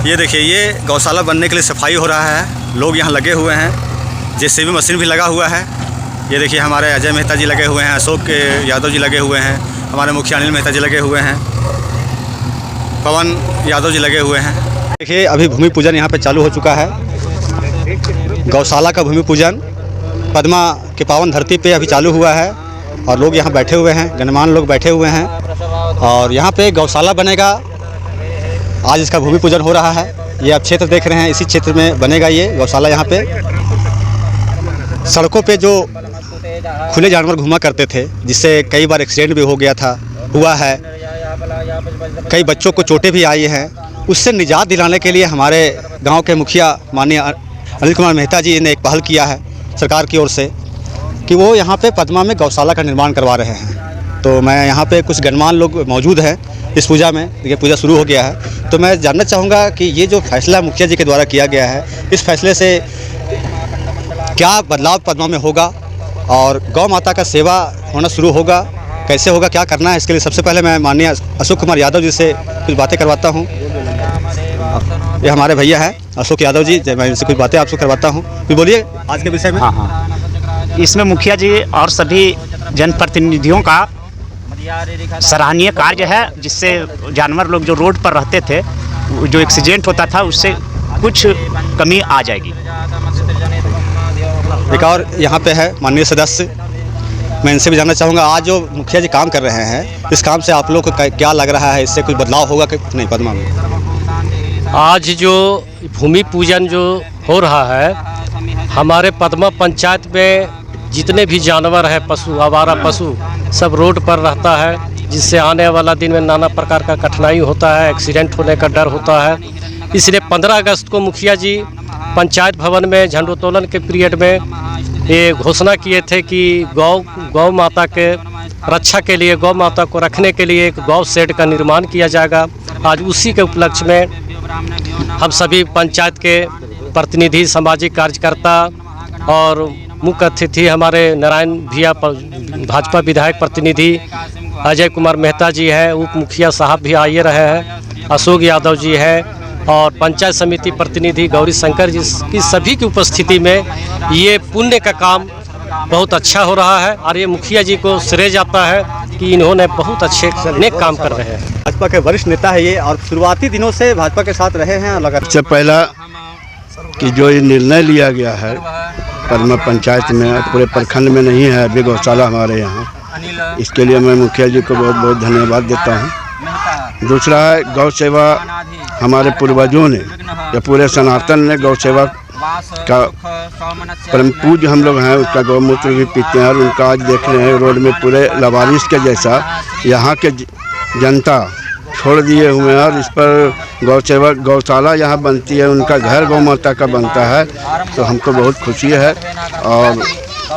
ये देखिए, ये गौशाला बनने के लिए सफाई हो रहा है। लोग यहाँ लगे हुए हैं। जेसीबी मशीन भी लगा हुआ है। ये देखिए, हमारे अजय मेहता जी लगे हुए हैं, अशोक यादव जी लगे हुए हैं, हमारे मुखिया अनिल मेहता जी लगे हुए हैं, पवन यादव जी लगे हुए हैं। देखिए, अभी भूमि पूजन यहाँ पे चालू हो चुका है। गौशाला का भूमि पूजन पद्मा के पावन धरती पे अभी चालू हुआ है और लोग यहाँ बैठे हुए हैं, गणमान्य लोग बैठे हुए हैं और यहाँ पे गौशाला बनेगा। आज इसका भूमि पूजन हो रहा है। ये आप क्षेत्र देख रहे हैं, इसी क्षेत्र में बनेगा ये गौशाला। यहाँ पे सड़कों पे जो खुले जानवर घूमा करते थे, जिससे कई बार एक्सीडेंट भी हुआ है, कई बच्चों को चोटें भी आई हैं, उससे निजात दिलाने के लिए हमारे गांव के मुखिया माननीय अनिल कुमार मेहता जी ने एक पहल किया है सरकार की ओर से कि वो यहाँ पे पद्मा में गौशाला का निर्माण करवा रहे हैं। तो मैं यहाँ पे कुछ गणमान्य लोग मौजूद हैं इस पूजा में। देखिए, पूजा शुरू हो गया है। तो मैं जानना चाहूँगा कि ये जो फैसला मुखिया जी के द्वारा किया गया है, इस फैसले से क्या बदलाव पद्मा में होगा और गौ माता का सेवा होना शुरू होगा, कैसे होगा, क्या करना है। इसके लिए सबसे पहले मैं माननीय अशोक कुमार यादव जी से कुछ बातें करवाता हूँ। ये हमारे भैया हैं अशोक यादव जी, मैं इनसे कुछ बातें आपसे करवाता हूँ। फिर बोलिए आज के विषय में। हाँ, इसमें मुखिया जी और सभी जनप्रतिनिधियों का सराहनीय कार्य है, जिससे जानवर लोग जो रोड पर रहते थे, जो एक्सीडेंट होता था, उससे कुछ कमी आ जाएगी। एक और यहाँ पे है माननीय सदस्य, मैं इनसे भी जानना चाहूँगा आज जो मुखिया जी काम कर रहे हैं, इस काम से आप लोग को क्या लग रहा है, इससे कुछ बदलाव होगा कि नहीं पद्मा में? आज जो भूमि पूजन जो हो रहा है, हमारे पद्मा पंचायत में जितने भी जानवर हैं, पशु, आवारा पशु, सब रोड पर रहता है, जिससे आने वाला दिन में नाना प्रकार का कठिनाई होता है, एक्सीडेंट होने का डर होता है। इसलिए 15 अगस्त को मुखिया जी पंचायत भवन में झंडोत्तोलन के पीरियड में ये घोषणा किए थे कि गौ माता के रक्षा के लिए, गौ माता को रखने के लिए एक गौ शेड का निर्माण किया जाएगा। आज उसी के उपलक्ष्य में हम सभी पंचायत के प्रतिनिधि, सामाजिक कार्यकर्ता और मुख्य अतिथि हमारे नारायण भैया भाजपा विधायक प्रतिनिधि अजय कुमार मेहता जी है, उप मुखिया साहब भी आए रहे हैं, अशोक यादव जी है और पंचायत समिति प्रतिनिधि गौरी शंकर जी की सभी की उपस्थिति में ये पुण्य का काम बहुत अच्छा हो रहा है और ये मुखिया जी को श्रेय जाता है कि इन्होंने बहुत अच्छे नेक काम कर रहे हैं। भाजपा के वरिष्ठ नेता है ये और शुरुआती दिनों से भाजपा के साथ रहे हैं। सबसे पहला कि जो ये निर्णय लिया गया है पद्मा पंचायत में, पूरे प्रखंड में नहीं है अभी गौशाला हमारे यहाँ, इसके लिए मैं मुखिया जी को बहुत बहुत धन्यवाद देता हूँ। दूसरा है गौ सेवा, हमारे पूर्वजों ने या पूरे सनातन ने गौ सेवा का परम पूज्य हम लोग हैं, उसका गौमूत्र भी पीते हैं और उनका आज देख रहे हैं रोड में पूरे लवारिस के जैसा यहाँ के जनता छोड़ दिए हुए हैं और इस पर गौशाला यहाँ बनती है, उनका घर गौ माता का बनता है, तो हमको बहुत खुशी है। और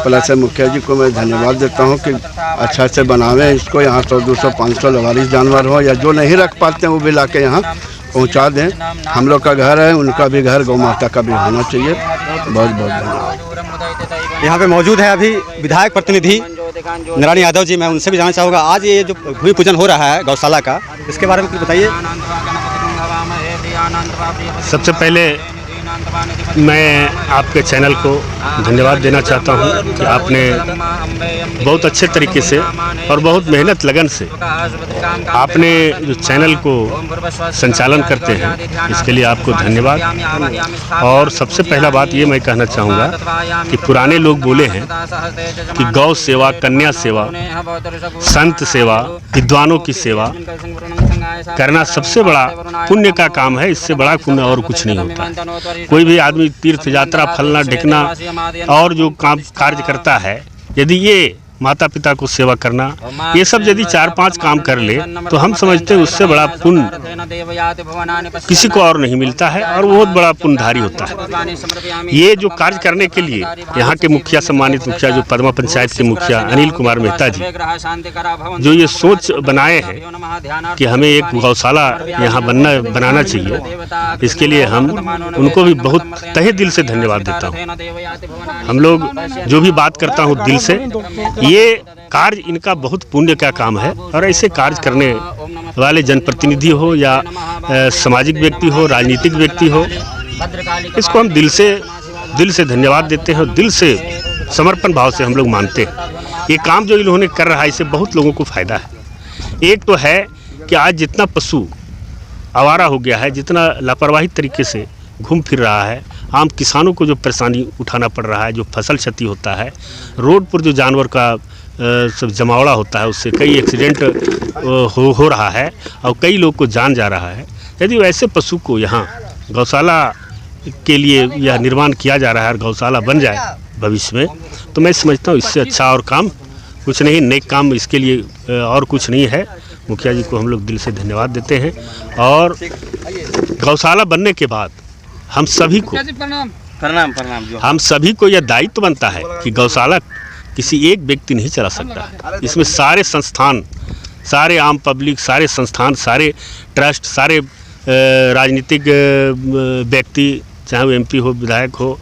प्लस मुखिया जी को मैं धन्यवाद देता हूँ कि अच्छा से बनावें इसको, यहाँ 100, 200, 500 लवारिस जानवर हो या जो नहीं रख पाते हैं वो भी ला के यहाँ पहुँचा दें। हम लोग का घर है, उनका भी घर गौ माता का भी होना चाहिए। बहुत बहुत धन्यवाद। यहाँ पे मौजूद है अभी विधायक प्रतिनिधि नारायण यादव जी, मैं उनसे भी जानना चाहूँगा आज ये जो भूमि पूजन हो रहा है गौशाला का, इसके बारे में कुछ बताइए। सबसे पहले मैं आपके चैनल को धन्यवाद देना चाहता हूं कि आपने बहुत अच्छे तरीके से और बहुत मेहनत लगन से आपने जो चैनल को संचालन करते हैं, इसके लिए आपको धन्यवाद। और सबसे पहला बात ये मैं कहना चाहूँगा कि पुराने लोग बोले हैं कि गौ सेवा, कन्या सेवा, संत सेवा, विद्वानों की सेवा करना सबसे बड़ा पुण्य का काम है, इससे बड़ा पुण्य और कुछ नहीं होता। कोई भी आदमी तीर्थ यात्रा, फलना ढिकना और जो काम कार्य करता है, यदि ये माता पिता को सेवा करना, ये सब यदि 4-5 काम कर ले तो हम समझते हैं उससे बड़ा पुण्य किसी को और नहीं मिलता है और बहुत बड़ा पुण्यधारी होता है। ये जो कार्य करने के लिए यहाँ के मुखिया, सम्मानित मुखिया जो पद्मा पंचायत के मुखिया अनिल कुमार मेहता जी, जो ये सोच बनाए हैं कि हमें एक गौशाला यहाँ बनाना चाहिए, इसके लिए हम उनको भी बहुत तहे दिल से धन्यवाद देता हूँ। हम लोग जो भी बात करता हूँ दिल से, ये कार्य इनका बहुत पुण्य का काम है। और ऐसे कार्य करने वाले जनप्रतिनिधि हो या सामाजिक व्यक्ति हो, राजनीतिक व्यक्ति हो, इसको हम दिल से धन्यवाद देते हैं और दिल से समर्पण भाव से हम लोग मानते हैं। ये काम जो इन्होंने कर रहा है इससे बहुत लोगों को फ़ायदा है। एक तो है कि आज जितना पशु आवारा हो गया है, जितना लापरवाही तरीके से घूम फिर रहा है, आम किसानों को जो परेशानी उठाना पड़ रहा है, जो फसल क्षति होता है, रोड पर जो जानवर का सब जमावड़ा होता है, उससे कई एक्सीडेंट हो रहा है और कई लोग को जान जा रहा है। यदि वैसे पशु को यहाँ गौशाला के लिए यह निर्माण किया जा रहा है और गौशाला बन जाए भविष्य में, तो मैं समझता हूँ इससे अच्छा और काम कुछ नहीं, नेक काम इसके लिए और कुछ नहीं है। मुखिया जी को हम लोग दिल से धन्यवाद देते हैं। और गौशाला बनने के बाद हम सभी को हम सभी को यह दायित्व बनता है कि गौशाला किसी एक व्यक्ति नहीं चला सकता है। इसमें सारे संस्थान, सारे आम पब्लिक, सारे संस्थान, सारे ट्रस्ट, सारे राजनीतिक व्यक्ति, चाहे वो MP हो, विधायक हो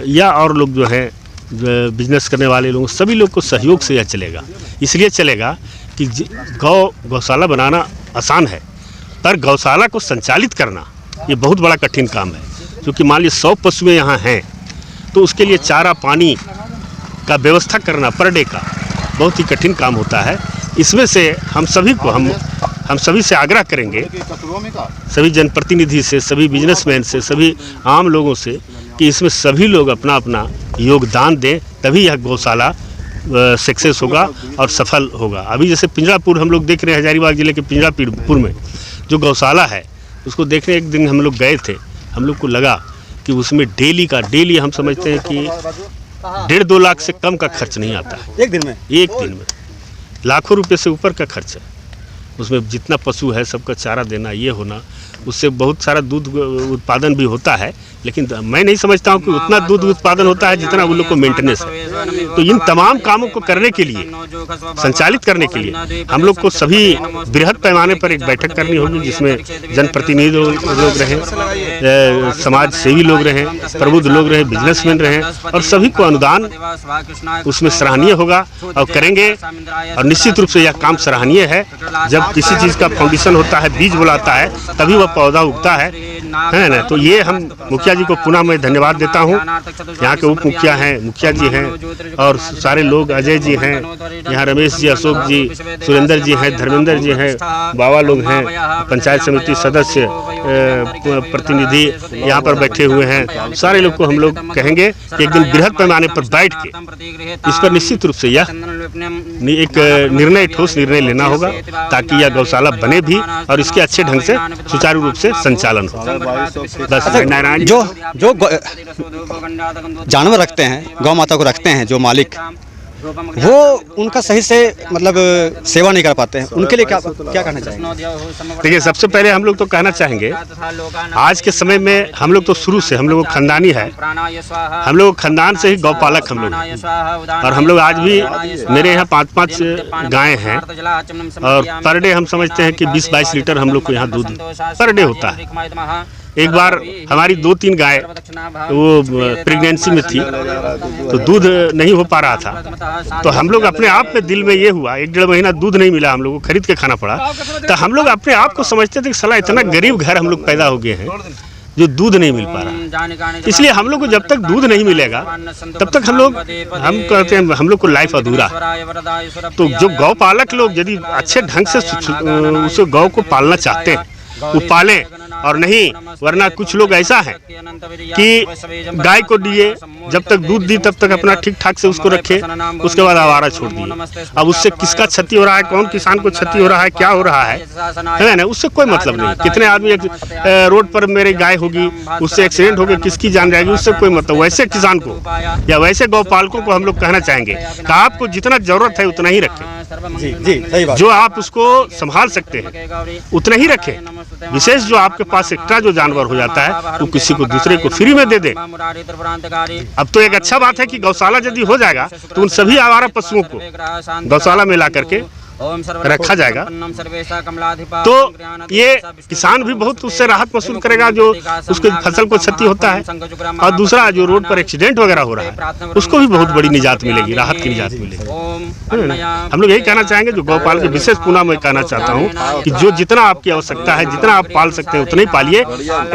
या और लोग जो हैं बिजनेस करने वाले लोग, सभी लोग को सहयोग से यह चलेगा। इसलिए चलेगा कि गौशाला बनाना आसान है, पर गौशाला को संचालित करना ये बहुत बड़ा कठिन काम है। क्योंकि मान लीजिए 100 पशुएं यहाँ हैं तो उसके लिए चारा पानी का व्यवस्था करना पर डे का बहुत ही कठिन काम होता है। इसमें से हम सभी से आग्रह करेंगे, सभी जनप्रतिनिधि से, सभी बिजनेसमैन से, सभी आम लोगों से, कि इसमें सभी लोग अपना अपना योगदान दें, तभी यह गौशाला सक्सेस होगा और सफल होगा। अभी जैसे पिंजरापुर हम लोग देख रहे हैं, हजारीबाग जिले के पिंजरापुर में जो गौशाला है, उसको देखने एक दिन हम लोग गए थे। हम लोग को लगा कि उसमें डेली हम समझते हैं कि 1.5-2 लाख से कम का खर्च नहीं आता है। एक दिन में लाखों रुपए से ऊपर का खर्च है। उसमें जितना पशु है सबका चारा देना, ये होना, उससे बहुत सारा दूध उत्पादन भी होता है, लेकिन मैं नहीं समझता हूँ कि उतना दूध उत्पादन होता है जितना उन लोग को मेंटेनेंस है। तो इन तमाम कामों को करने के लिए, संचालित करने के लिए हम लोग को सभी बृहद पैमाने पर एक बैठक करनी होगी, जिसमें जनप्रतिनिधि लोग रहें, समाज सेवी लोग रहें, प्रबुद्ध लोग रहें, बिजनेसमैन रहें, और सभी को अनुदान उसमें सराहनीय होगा और करेंगे। और निश्चित रूप से यह काम सराहनीय है। जब किसी चीज़ का फाउंडेशन होता है, बीज बुलाता है, तभी वह पौधा उगता है ना। तो ये हम मुखिया जी को पुनः मैं धन्यवाद देता हूँ। यहाँ के उप मुखिया हैं, मुखिया जी हैं और सारे लोग, अजय जी हैं, यहाँ रमेश जी, अशोक जी, सुरेंद्र जी हैं, धर्मेंद्र जी हैं, बाबा लोग हैं, पंचायत समिति सदस्य, प्रतिनिधि यहाँ पर बैठे हुए हैं। सारे लोग को हम लोग कहेंगे कि एक दिन बृहद पैमाने पर बैठ के इस पर निश्चित रूप से यह एक ठोस निर्णय लेना होगा, ताकि यह गौशाला बने भी और इसके अच्छे ढंग से सुचारू रूप से संचालन हो। बस जो जानवर रखते हैं, गौ माता को रखते हैं, जो मालिक, वो उनका सही से मतलब सेवा नहीं कर पाते हैं, उनके लिए क्या कहना चाहेंगे? देखिए, सबसे पहले हम लोग तो कहना चाहेंगे, आज के समय में हम लोग तो शुरू से हम लोग खानदानी है, हम लोग खानदान से ही गौपालक हम लोग, और हम लोग आज भी मेरे यहाँ 5-5 गायें हैं और पर डे हम समझते हैं कि 20-22 लीटर हम लोग को यहाँ दूध पर डे होता है। एक बार हमारी 2-3 गाय वो प्रेगनेंसी में थी तो दूध नहीं हो पा रहा था, तो हम लोग अपने आप में दिल में ये हुआ, 1-1.5 महीना दूध नहीं मिला, हम लोग को खरीद के खाना पड़ा। तो हम लोग अपने आप को समझते थे कि साला इतना गरीब घर हम लोग पैदा हो गए हैं जो दूध नहीं मिल पा रहा। इसलिए हम लोग को जब तक दूध नहीं मिलेगा तब तक हम कहते हैं हम लोग को लाइफ अधूरा। तो जो गौ पालक लोग यदि अच्छे ढंग से उस गौ को पालना चाहते हैं, वो पालें, और नहीं वरना कुछ लोग ऐसा है कि गाय को दिए, जब तक दूध दी तब तक अपना ठीक ठाक से उसको रखे, उसके बाद आवारा छोड़ दिए। अब उससे किसका क्षति हो रहा है, कौन किसान को क्षति हो रहा है, क्या हो रहा है ना, उससे कोई मतलब नहीं। कितने आदमी रोड पर मेरी गाय होगी, उससे एक्सीडेंट हो गया, किसकी जान जाएगी, उससे कोई मतलब। वैसे किसान को या वैसे गौ पालकों को हम लोग कहना चाहेंगे कि आपको जितना जरूरत है उतना ही रखें। जी, सही बात। जो आप उसको संभाल सकते हैं उतना ही रखें। विशेष जो आपके पास एक्स्ट्रा जो जानवर हो जाता है वो किसी को दूसरे को फ्री में दे दे। अब तो एक अच्छा बात है कि गौशाला यदि हो जाएगा तो उन सभी आवारा पशुओं को गौशाला में ला करके रखा जाएगा तो ये किसान भी बहुत उससे राहत महसूस करेगा, जो उसके फसल को क्षति होता है। और दूसरा जो रोड पर एक्सीडेंट वगैरह हो रहा है उसको भी बहुत बड़ी निजात मिलेगी, राहत की निजात मिलेगी। हम लोग यही कहना चाहेंगे, जो गौपाल के विशेष पुनः मैं कहना चाहता हूँ कि जो जितना आपकी आवश्यकता है, जितना आप पाल सकते हैं उतना ही पालिए,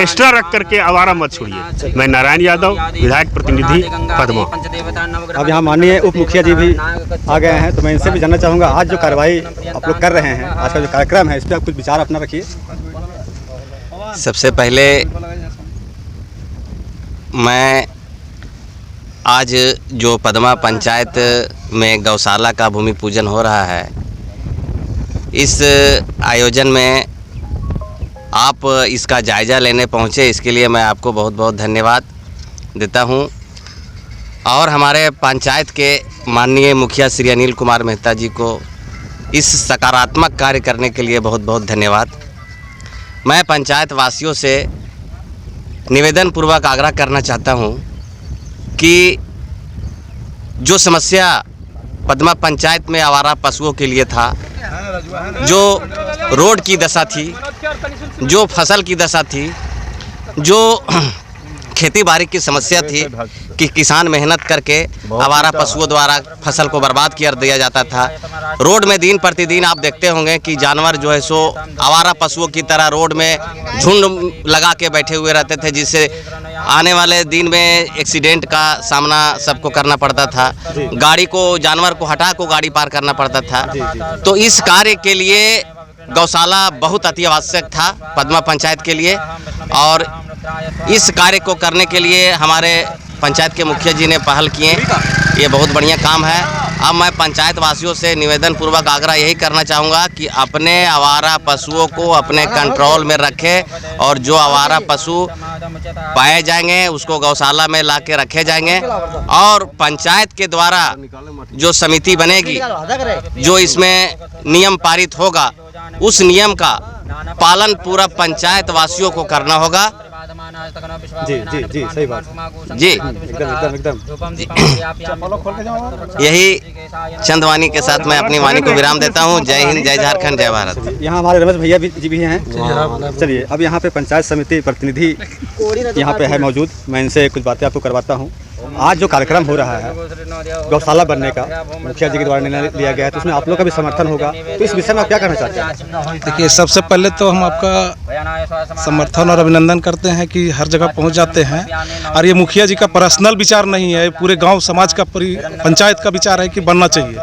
एक्स्ट्रा रख करके आवारा मत छोड़िए। मैं नारायण यादव, विधायक प्रतिनिधि पदमा। अब यहाँ माननीय उप मुखिया जी भी आ गए हैं, तो मैं इनसे भी जानना चाहूँगा आज जो कार्रवाई आप लोग कर रहे हैं, आज का जो कार्यक्रम है, इस पर आप कुछ विचार अपना रखिए। सबसे पहले मैं आज जो पदमा पंचायत में गौशाला का भूमि पूजन हो रहा है, इस आयोजन में आप इसका जायज़ा लेने पहुँचे, इसके लिए मैं आपको बहुत बहुत धन्यवाद देता हूँ। और हमारे पंचायत के माननीय मुखिया श्री अनिल कुमार मेहता जी को इस सकारात्मक कार्य करने के लिए बहुत बहुत धन्यवाद। मैं पंचायत वासियों से निवेदन पूर्वक आग्रह करना चाहता हूँ कि जो समस्या पदमा पंचायत में आवारा पशुओं के लिए था, जो रोड की दशा थी, जो फसल की दशा थी, जो खेती बाड़ी की समस्या थी कि किसान मेहनत करके आवारा पशुओं द्वारा फसल को बर्बाद कर दिया जाता था। रोड में दिन प्रतिदिन आप देखते होंगे कि जानवर जो है सो आवारा पशुओं की तरह रोड में झुंड लगा के बैठे हुए रहते थे, जिससे आने वाले दिन में एक्सीडेंट का सामना सबको करना पड़ता था। गाड़ी को, जानवर को हटा को गाड़ी पार करना पड़ता था। तो इस कार्य के लिए गौशाला बहुत अति आवश्यक था पदमा पंचायत के लिए, और इस कार्य को करने के लिए हमारे पंचायत के मुखिया जी ने पहल किए। ये बहुत बढ़िया काम है। अब मैं पंचायत वासियों से निवेदन पूर्वक आग्रह यही करना चाहूँगा कि अपने आवारा पशुओं को अपने कंट्रोल में रखें, और जो आवारा पशु पाए जाएंगे उसको गौशाला में ला के रखे जाएंगे, और पंचायत के द्वारा जो समिति बनेगी, जो इसमें नियम पारित होगा, उस नियम का पालन पूरा पंचायत वासियों को करना होगा। जी जी जी, सही बात जी, एकदम। यही चंद वाणी के साथ मैं अपनी वाणी को विराम देता हूँ। जय हिंद, जय झारखंड, जय भारत। यहाँ हमारे रमेश भैया जी भी हैं। चलिए, अब यहाँ पे पंचायत समिति प्रतिनिधि यहाँ पे है मौजूद, मैं इनसे कुछ बातें आपको करवाता हूँ। आज जो कार्यक्रम हो रहा है गौशाला बनने का, मुखिया जी के द्वारा निर्णय लिया गया है, तो उसमें आप लोग का भी समर्थन होगा, तो इस विषय में आप क्या कहना चाहते हैं? देखिए, सबसे पहले तो हम आपका समर्थन और अभिनंदन करते हैं कि हर जगह पहुंच जाते हैं, और ये मुखिया जी का पर्सनल विचार नहीं है, पूरे गांव समाज का, पंचायत का विचार है कि बनना चाहिए,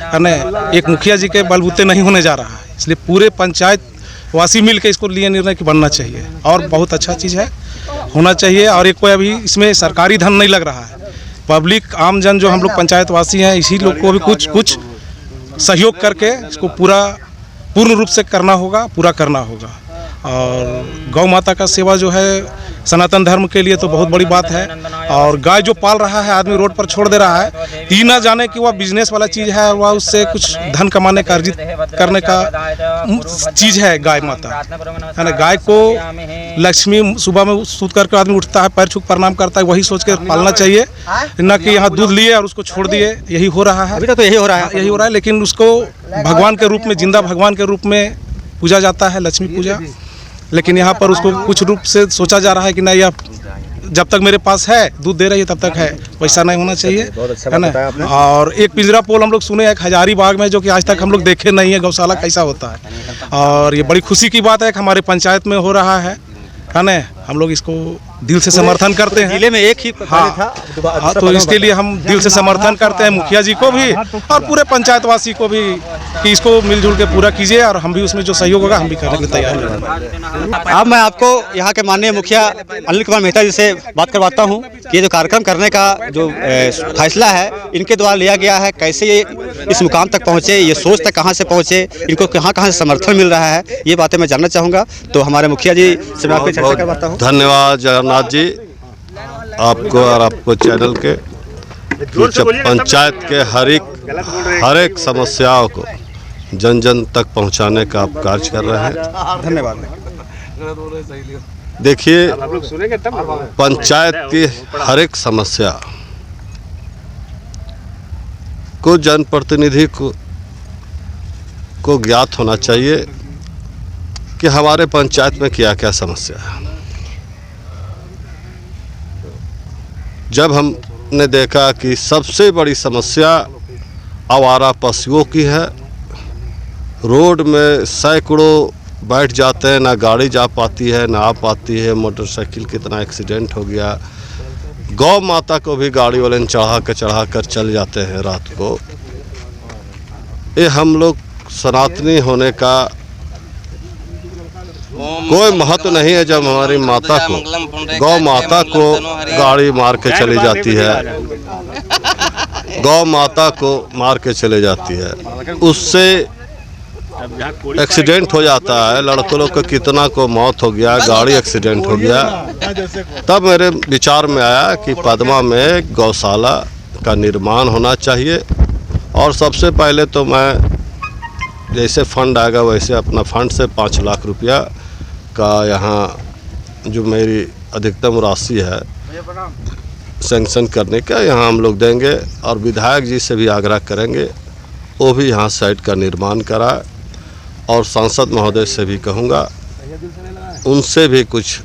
है ना। एक मुखिया जी के बलबूते नहीं होने जा रहा है, इसलिए पूरे पंचायत वासी मिल के इसको लिए निर्णय कि बनना चाहिए, और बहुत अच्छा चीज़ है, होना चाहिए। और एक कोई अभी इसमें सरकारी धन नहीं लग रहा है, पब्लिक आमजन जो हम लोग पंचायत वासी हैं, इसी लोग को भी कुछ सहयोग करके इसको पूर्ण रूप से करना होगा, पूरा करना होगा। और गौ माता का सेवा जो है सनातन धर्म के लिए तो बहुत बड़ी बात है। और गाय जो पाल रहा है, आदमी रोड पर छोड़ दे रहा है, ये ना जाने कि वह बिजनेस वाला चीज़ है, वह उससे कुछ धन कमाने का, अर्जित करने का चीज़ है गाय माता, है ना। गाय को लक्ष्मी, सुबह में सूत करके आदमी उठता है, पैर छू प्रणाम करता है, वही सोच के पालना चाहिए, ना कि यहाँ दूध लिए और उसको छोड़ दिए। यही हो रहा है, अभी तो यही हो रहा है, लेकिन उसको भगवान के रूप में, जिंदा भगवान के रूप में पूजा जाता है, लक्ष्मी पूजा। लेकिन यहाँ पर उसको कुछ रूप से सोचा जा रहा है कि नहीं, अब जब तक मेरे पास है, दूध दे रही है, तब तक है, वैसा नहीं होना चाहिए, है ना। और एक पिंजरा पोल हम लोग सुने एक हजारीबाग में, जो कि आज तक हम लोग देखे नहीं है गौशाला कैसा होता है, और ये बड़ी खुशी की बात है कि हमारे पंचायत में हो रहा है ना। हम लोग इसको दिल से समर्थन करते हैं। जिले में एक ही हाँ, तो इसके लिए हम दिल से समर्थन करते हैं मुखिया जी को भी और पूरे पंचायतवासी को भी कि इसको मिलजुल के पूरा कीजिए, और हम भी उसमें जो सहयोग होगा हम भी करने के लिए तैयार हैं। अब मैं आपको यहाँ के माननीय मुखिया अनिल कुमार मेहता जी से बात करवाता हूँ कि ये जो कार्यक्रम करने का जो फैसला है इनके द्वारा लिया गया है, कैसे ये इस मुकाम तक पहुँचे, ये सोच तक कहाँ से पहुँचे, इनको कहाँ से समर्थन मिल रहा है, ये बातें मैं जानना चाहूँगा। तो हमारे मुखिया जी से मैं आपको चर्चा करवाता हूँ। धन्यवाद जगन्नाथ जी, आपको और आपको चैनल के, पंचायत के हर एक समस्याओं को जन जन तक पहुंचाने का आप कार्य कर रहे हैं। धन्यवाद। देखिए, पंचायत की हर एक समस्या को जनप्रतिनिधि को को ज्ञात होना चाहिए कि हमारे पंचायत में क्या क्या समस्या है। जब हमने देखा कि सबसे बड़ी समस्या आवारा पशुओं की है, रोड में सैकड़ों बैठ जाते हैं, ना गाड़ी जा पाती है ना आ पाती है, मोटरसाइकिल कितना एक्सीडेंट हो गया। गौ माता को भी गाड़ी वाले चढ़ा कर चल जाते हैं रात को। ये हम लोग सनातनी होने का कोई महत्व नहीं है जब हमारी माता को, गौ माता को गाड़ी मार के चली जाती है, गौ माता को मार के चले जाती है, उससे एक्सीडेंट हो जाता है। लड़कों लोग को कितना को मौत हो गया, गाड़ी एक्सीडेंट हो गया। तब मेरे विचार में आया कि पदमा में गौशाला का निर्माण होना चाहिए। और सबसे पहले तो मैं जैसे फंड आएगा वैसे अपना फंड से 5 लाख रुपया का यहाँ जो मेरी अधिकतम राशि है सैंक्शन करने का यहाँ हम लोग देंगे। और विधायक जी से भी आग्रह करेंगे वो भी यहाँ साइट का निर्माण कराए। और सांसद महोदय से भी कहूँगा उनसे भी कुछ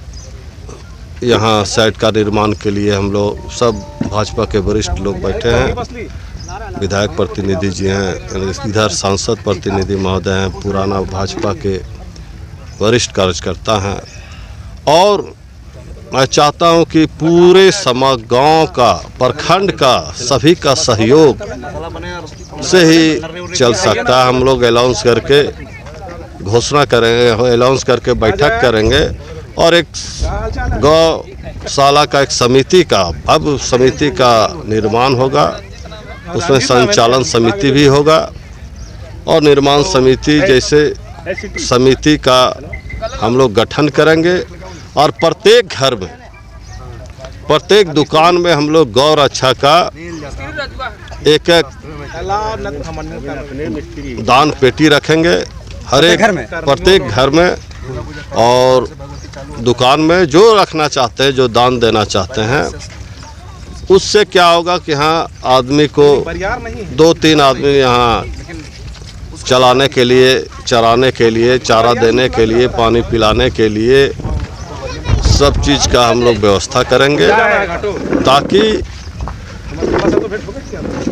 यहाँ साइट का निर्माण के लिए, हम लोग सब भाजपा के वरिष्ठ लोग बैठे हैं, विधायक प्रतिनिधि जी हैं, इधर सांसद प्रतिनिधि महोदय हैं, पुराना भाजपा के वरिष्ठ कार्यकर्ता हैं। और मैं चाहता हूं कि पूरे समग्र गांव का, प्रखंड का, सभी का सहयोग से ही चल सकता है। हम लोग अनाउंस करके घोषणा करेंगे, अनाउंस करके बैठक करेंगे और एक गौशाला का एक समिति का, अब समिति का निर्माण होगा, उसमें संचालन समिति भी होगा। और निर्माण समिति जैसे समिति का हम लोग गठन करेंगे। और प्रत्येक घर में, प्रत्येक दुकान में हम लोग गौ रक्षा का एक दान पेटी रखेंगे, हर एक प्रत्येक घर में। और दुकान में जो रखना चाहते हैं, जो दान देना चाहते हैं, उससे क्या होगा कि हाँ आदमी को 2-3 आदमी यहाँ चलाने के लिए, चराने के लिए, चारा देने के लिए, पानी पिलाने के लिए, सब चीज़ का हम लोग व्यवस्था करेंगे ताकि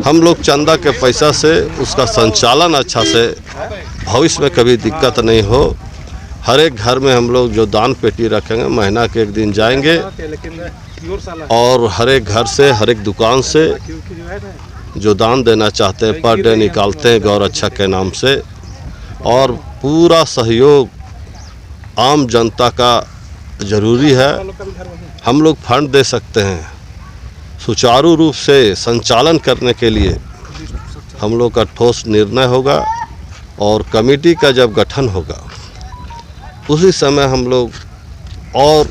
हम लोग चंदा के पैसा से उसका संचालन अच्छा से, भविष्य में कभी दिक्कत नहीं हो। हर एक घर में हम लोग जो दान पेटी रखेंगे, महीना के एक दिन जाएंगे और हर एक घर से, हर एक दुकान से जो दान देना चाहते हैं पर डे निकालते हैं गौ रक्षा के नाम से। और पूरा सहयोग आम जनता का ज़रूरी है। हम लोग फंड दे सकते हैं, सुचारू रूप से संचालन करने के लिए हम लोग का ठोस निर्णय होगा। और कमेटी का जब गठन होगा उसी समय हम लोग और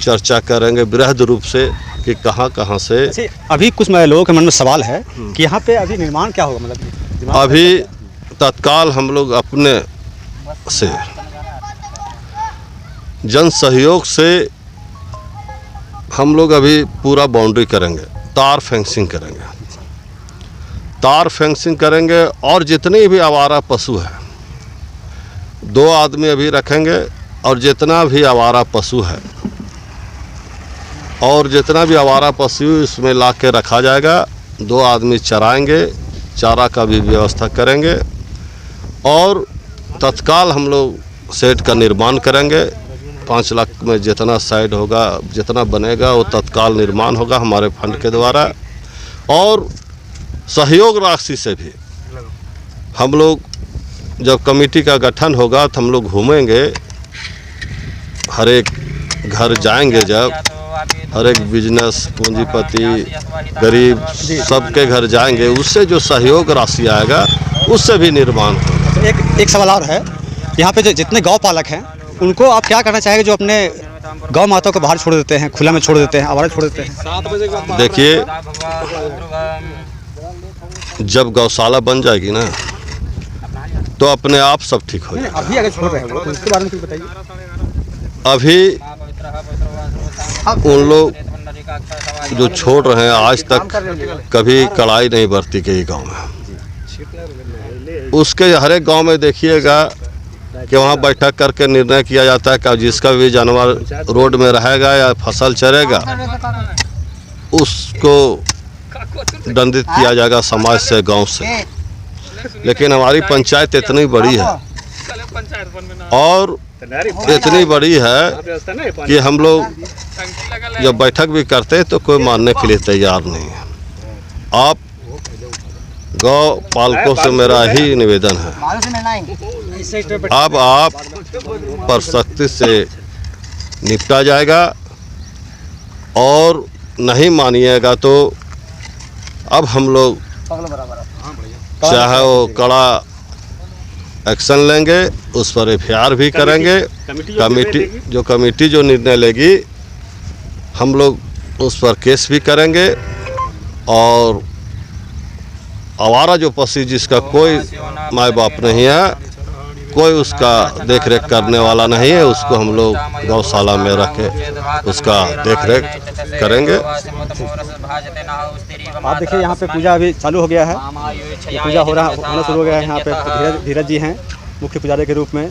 चर्चा करेंगे बृहद रूप से कि कहाँ कहाँ से। अभी कुछ लोगों के मन में सवाल है कि यहाँ पे अभी निर्माण क्या होगा, मतलब अभी तत्काल हम लोग अपने से जन सहयोग से हम लोग अभी पूरा बाउंड्री करेंगे, तार फेंसिंग करेंगे, तार फेंसिंग करेंगे। और जितने भी आवारा पशु है 2 आदमी अभी रखेंगे। और जितना भी आवारा पशु है और जितना भी आवारा पशु इसमें ला के रखा जाएगा, 2 आदमी चराएंगे, चारा का भी व्यवस्था करेंगे। और तत्काल हम लोग सेट का निर्माण करेंगे। 5 लाख में जितना साइड होगा, जितना बनेगा वो तत्काल निर्माण होगा हमारे फंड के द्वारा। और सहयोग राशि से भी हम लोग जब कमेटी का गठन होगा तो हम लोग घूमेंगे, हर एक घर जाएंगे, जब हर एक बिजनेस पूंजीपति गरीब सबके घर जाएंगे, उससे जो सहयोग राशि आएगा उससे भी निर्माण होगा। एक सवाल और है, यहाँ पे जो जितने गौ पालक हैं उनको आप क्या करना चाहेंगे जो अपने गौ माता को बाहर छोड़ देते हैं, खुला में छोड़ देते हैं, आवारा छोड़ देते हैं? देखिए, जब गौशाला बन जाएगी ना तो अपने आप सब ठीक हो जाएगा। अभी अगर छोड़ रहे हैं तो उसके बारे में कुछ बताइए। अभी उन लोग जो छोड़ रहे हैं, आज तक कभी कड़ाई नहीं बरती गई गांव में। उसके हर एक गांव में देखिएगा कि वहाँ बैठक करके निर्णय किया जाता है कि जिसका भी जानवर रोड में रहेगा या फसल चरेगा उसको दंडित किया जाएगा समाज से, गांव से। लेकिन हमारी पंचायत इतनी बड़ी है और इतनी बड़ी है कि हम लोग जब बैठक भी करते हैं तो कोई मानने के लिए तैयार नहीं है। आप गौ पालकों से मेरा ही निवेदन है, अब आप पर सख्ती से निपटा जाएगा और नहीं मानिएगा तो अब हम लोग चाहे वो कड़ा एक्शन लेंगे, उस पर एफआईआर भी करेंगे। कमेटी जो निर्णय लेगी हम लोग उस पर केस भी करेंगे और आवारा जो पशु जिसका कोई माँ बाप नहीं है, कोई उसका देख रेख करने वाला नहीं है, उसको हम लोग गौशाला में रख के उसका देख रेख करेंगे। आप देखिए यहाँ पे पूजा अभी चालू हो गया है, ये पूजा होना शुरू हो गया है। यहाँ पे धीरज जी हैं मुख्य पुजारी के रूप में,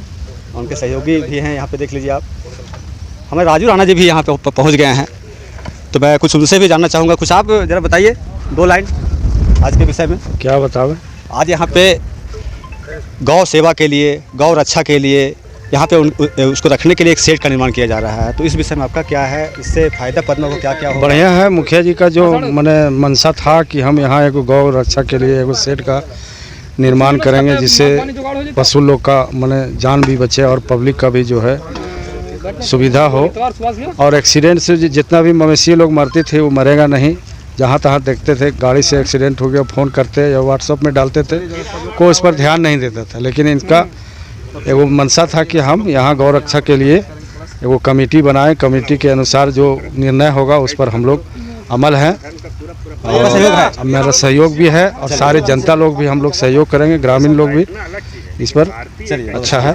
उनके सहयोगी भी हैं यहाँ पे, देख लीजिए आप। हमारे राजू राणा जी भी यहाँ पे पहुँच गए हैं, तो मैं कुछ उनसे भी जानना चाहूँगा। कुछ आप ज़रा बताइए 2 लाइन आज के विषय में। क्या बतावें? आज यहाँ पे गौ सेवा के लिए, गौ रक्षा के लिए यहाँ पे उसको रखने के लिए एक शेड का निर्माण किया जा रहा है, तो इस विषय में आपका क्या है? इससे फायदा पदमा को क्या क्या होगा? बढ़िया है। मुखिया जी का जो मैंने मनसा था कि हम यहाँ एक गौ रक्षा के लिए एक शेड का निर्माण करेंगे, जिससे पशु लोग का मैंने जान भी बचे और पब्लिक का भी जो है सुविधा हो, और एक्सीडेंट से जितना भी मवेशी लोग मरते थे वो मरेगा नहीं। जहाँ तहाँ देखते थे गाड़ी से एक्सीडेंट हो गया, फ़ोन करते या व्हाट्सएप में डालते थे, कोई इस पर ध्यान नहीं देता था। लेकिन इनका एगो मनसा था कि हम यहाँ गौ रक्षा के लिए एगो कमेटी बनाएं, कमेटी के अनुसार जो निर्णय होगा उस पर हम लोग अमल हैं और मेरा सहयोग भी है और सारे जनता लोग भी हम लोग सहयोग करेंगे, ग्रामीण लोग भी इस पर अच्छा है।